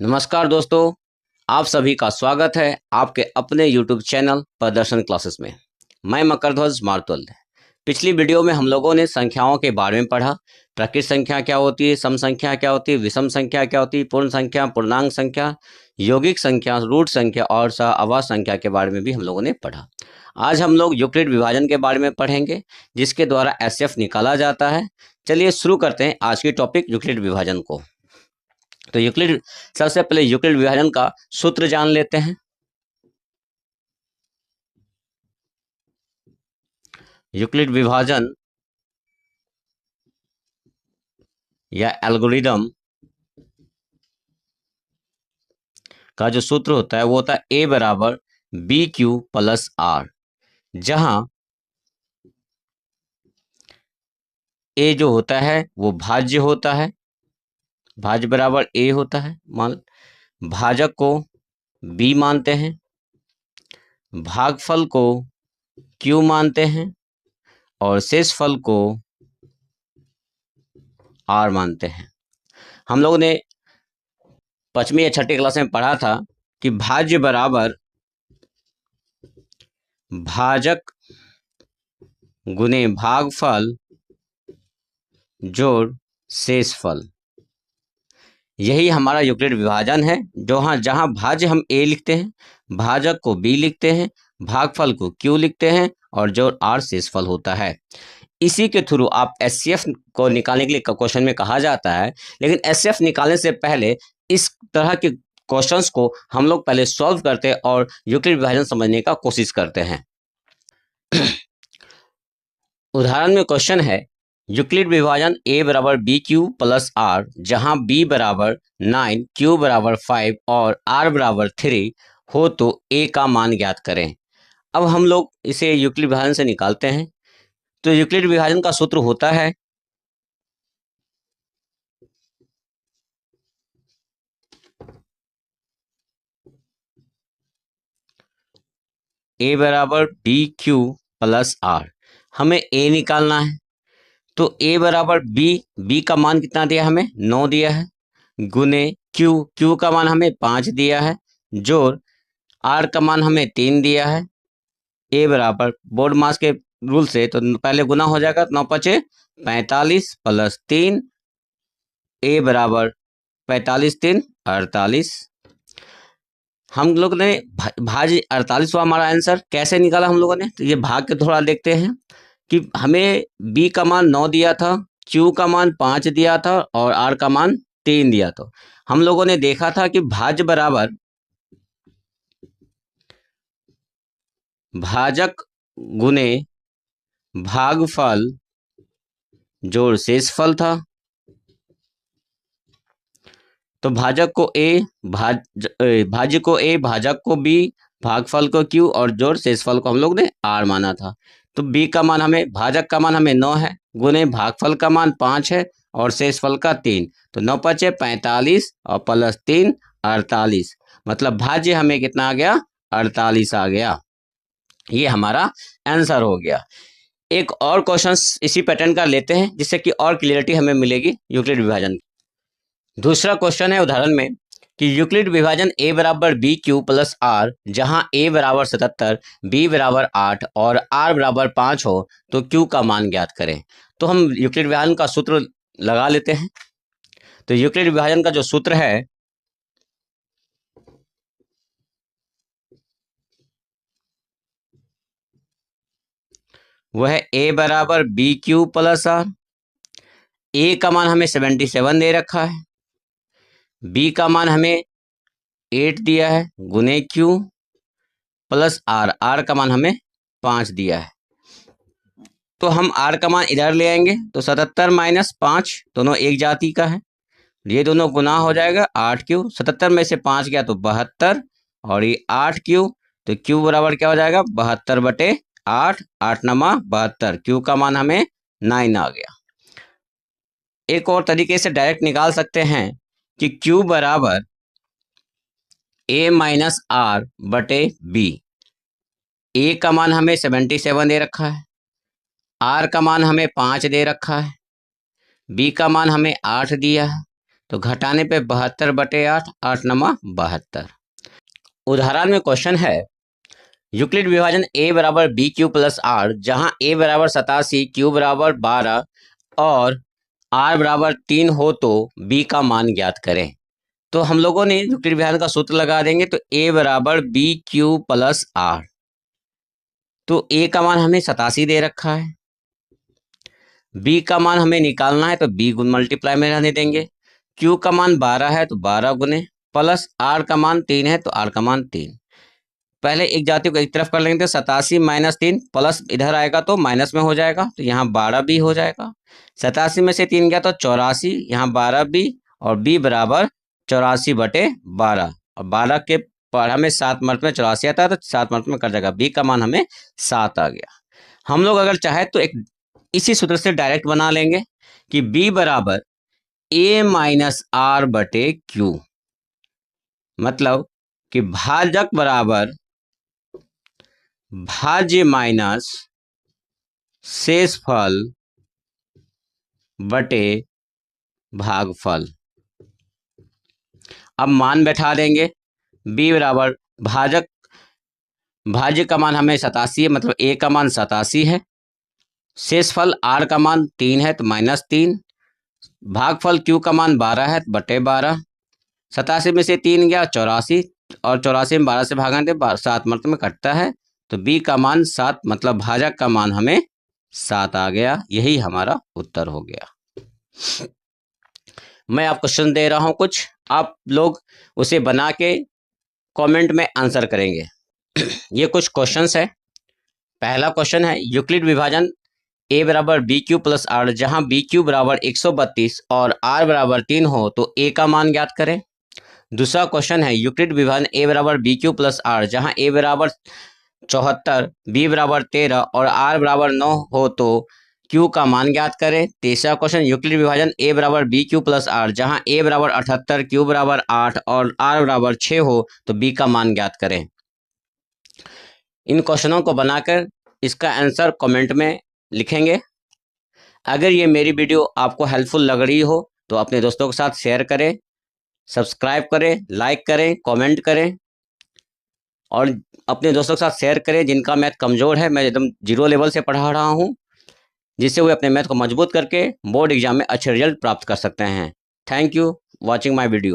नमस्कार दोस्तों, आप सभी का स्वागत है आपके अपने YouTube चैनल प्रदर्शन क्लासेस में। मैं मकरध्वज मार्तुल। पिछली वीडियो में हम लोगों ने संख्याओं के बारे में पढ़ा। प्रकृत संख्या क्या होती है, सम संख्या क्या होती है, विषम संख्या क्या होती है, पूर्ण संख्या, पूर्णांक संख्या, यौगिक संख्या, रूट संख्या और सहअवयव संख्या के बारे में भी हम लोगों ने पढ़ा। आज हम लोग यूक्लिड विभाजन के बारे में पढ़ेंगे, जिसके द्वारा एचसीएफ निकाला जाता है। चलिए शुरू करते हैं आज की टॉपिक यूक्लिड विभाजन को। तो यूक्लिड सबसे पहले यूक्लिड विभाजन का सूत्र जान लेते हैं। यूक्लिड विभाजन या एल्गोरिदम का जो सूत्र होता है वो होता है ए बराबर बी क्यू प्लस आर, जहां ए जो होता है वो भाज्य होता है, भाज्य बराबर ए होता है। मान भाजक को बी मानते हैं, भागफल को क्यू मानते हैं और शेषफल को आर मानते हैं। हम लोगों ने 5वीं या 6ठी क्लास में पढ़ा था कि भाज्य बराबर भाजक गुने भागफल जोड़ शेषफल। यही हमारा यूक्लिड विभाजन है, जहां भाज्य हम ए लिखते हैं, भाजक को बी लिखते हैं, भागफल को क्यू लिखते हैं और जोड़ आर शेषफल होता है। इसी के थ्रू आप एचसीएफ को निकालने के लिए क्वेश्चन में कहा जाता है, लेकिन एचसीएफ निकालने से पहले इस तरह के क्वेश्चंस को हम लोग पहले सॉल्व करते हैं और यूक्लिड विभाजन समझने का कोशिश करते हैं। उदाहरण में क्वेश्चन है यूक्लिड विभाजन ए बराबर बी क्यू प्लस आर, जहां बी बराबर 9, क्यू बराबर 5 और आर बराबर 3 हो तो ए का मान ज्ञात करें। अब हम लोग इसे यूक्लिड विभाजन से निकालते हैं। तो यूक्लिड विभाजन का सूत्र होता है ए बराबर बी क्यू प्लस आर। हमें ए निकालना है, तो ए बराबर बी का मान कितना दिया, हमें 9 दिया है, गुने क्यू का मान हमें 5 दिया है, जोड़ आर का मान हमें 3 दिया है। ए बराबर बोर्ड मास के रूल से तो पहले गुना हो जाएगा, 9 पचे 45 प्लस 3, ए बराबर 45 3 48। हम लोग ने भाज्य 48 हुआ हमारा आंसर। कैसे निकाला हम लोगों ने, तो ये भाग के थोड़ा देखते हैं कि हमें बी का मान 9 दिया था, क्यू का मान 5 दिया था और आर का मान 3 दिया था। हम लोगों ने देखा था कि भाज्य बराबर भाजक गुने भागफल जोड़ शेषफल था। तो भाजक को ए, भाज्य को ए, भाजक को बी, भागफल को क्यू और जोड़ शेषफल को हम लोग ने आर माना था। तो बी का मान हमें, भाजक का मान हमें 9 है, गुने भागफल का मान 5 है और शेषफल का 3। तो 9 पचे 45 और प्लस 3 48, मतलब भाज्य हमें कितना आ गया, 48 आ गया। ये हमारा आंसर हो गया। एक और क्वेश्चन इसी पैटर्न का लेते हैं, जिससे कि और क्लियरिटी हमें मिलेगी यूक्लिड विभाजन। दूसरा क्वेश्चन है उदाहरण में कि यूक्लिड विभाजन ए बराबर बी क्यू प्लस आर, जहां ए बराबर 77, बी बराबर 8 और आर बराबर 5 हो तो क्यू का मान ज्ञात करें। तो हम यूक्लिड विभाजन का सूत्र लगा लेते हैं। तो यूक्लिड विभाजन का जो सूत्र है वह है ए बराबर बी क्यू प्लस आर। ए का मान हमें 77 दे रखा है, बी का मान हमें 8 दिया है, गुने क्यू प्लस आर का मान हमें 5 दिया है। तो हम आर का मान इधर ले आएंगे, तो 77 माइनस 5 दोनों एक जाति का है, ये दोनों गुना हो जाएगा। 8 क्यू, 77 में से 5 गया तो 72 और ये 8 क्यू, तो क्यू बराबर क्या हो जाएगा, 72 बटे 8, 8 नमा 72, क्यू का मान हमें 9 आ गया। एक और तरीके से डायरेक्ट निकाल सकते हैं कि क्यू बराबर ए माइनस आर बटे बी। ए का मान हमें 77 दे रखा है, आर का मान हमें 5 दे रखा है, बी का मान हमें 8 दिया है, तो घटाने पे 72/8, 8 नमा 72। उदाहरण में क्वेश्चन है यूक्लिड विभाजन a बराबर बी क्यू प्लस आर, जहाँ a बराबर 87, q बराबर 12 और r बराबर 3 हो तो b का मान ज्ञात करें। तो हम लोगों ने यूक्लिड विभाजन का सूत्र लगा देंगे। तो a बराबर बी क्यू प्लस आर, तो a का मान हमें 87 दे रखा है, b का मान हमें निकालना है तो b गुण मल्टीप्लाई में रहने देंगे, q का मान 12 है तो 12 गुने, प्लस r का मान 3 है तो r का मान 3। पहले एक जाति को एक तरफ कर लेंगे तो 87 - 3 प्लस इधर आएगा तो माइनस में हो जाएगा, तो यहाँ 12 भी हो जाएगा। 87 में से 3 गया तो 84, यहाँ 12 भी और b बराबर 84/12, और 12 के पढ़ा में 7 मर्त में 84 आता है तो 7 मर्त में कट जाएगा, b का मान हमें 7 आ गया। हम लोग अगर चाहे तो एक इसी सूत्र से डायरेक्ट बना लेंगे कि b बराबर a - r/q, मतलब कि भाजक बराबर भाज्य माइनस शेषफल बटे भागफल। अब मान बैठा देंगे। b बराबर भाज्य का मान हमें 87 है, मतलब a का मान 87 है, शेषफल r का मान 3 है तो -3, भागफल q का मान 12 है बटे 12, 87 में से 3 गया 84, और 84 में 12 से भागा दे 7 मतलब में कटता है, तो b का मान 7, मतलब भाजक का मान हमें 7 आ गया। यही हमारा उत्तर हो गया। मैं आप क्वेश्चन दे रहा हूं कुछ, आप लोग उसे बना के कमेंट में आंसर करेंगे। ये कुछ क्वेश्चंस है। पहला क्वेश्चन है यूक्लिड विभाजन a बराबर बी क्यू प्लस आर, जहां बी क्यू बराबर 132 और r बराबर 3 हो तो a का मान ज्ञात करें। दूसरा क्वेश्चन है यूक्लिड विभाजन a बराबर बी क्यू प्लस आर, जहां a बराबर 74, b बराबर 13 और r बराबर 9 हो तो q का मान ज्ञात करें। तीसरा क्वेश्चन यूक्लिड विभाजन a बराबर बी क्यू प्लस आर, जहां a बराबर 78, q बराबर 8 और r बराबर 6 हो तो b का मान ज्ञात करें। इन क्वेश्चनों को बनाकर इसका आंसर कमेंट में लिखेंगे। अगर ये मेरी वीडियो आपको हेल्पफुल लग रही हो तो अपने दोस्तों के साथ शेयर करें, सब्सक्राइब करें, लाइक करें, कमेंट करें, और अपने दोस्तों के साथ शेयर करें जिनका मैथ कमज़ोर है। मैं एकदम 0 लेवल से पढ़ा रहा हूँ, जिससे वे अपने मैथ को मजबूत करके बोर्ड एग्जाम में अच्छे रिजल्ट प्राप्त कर सकते हैं। Thank you watching my video.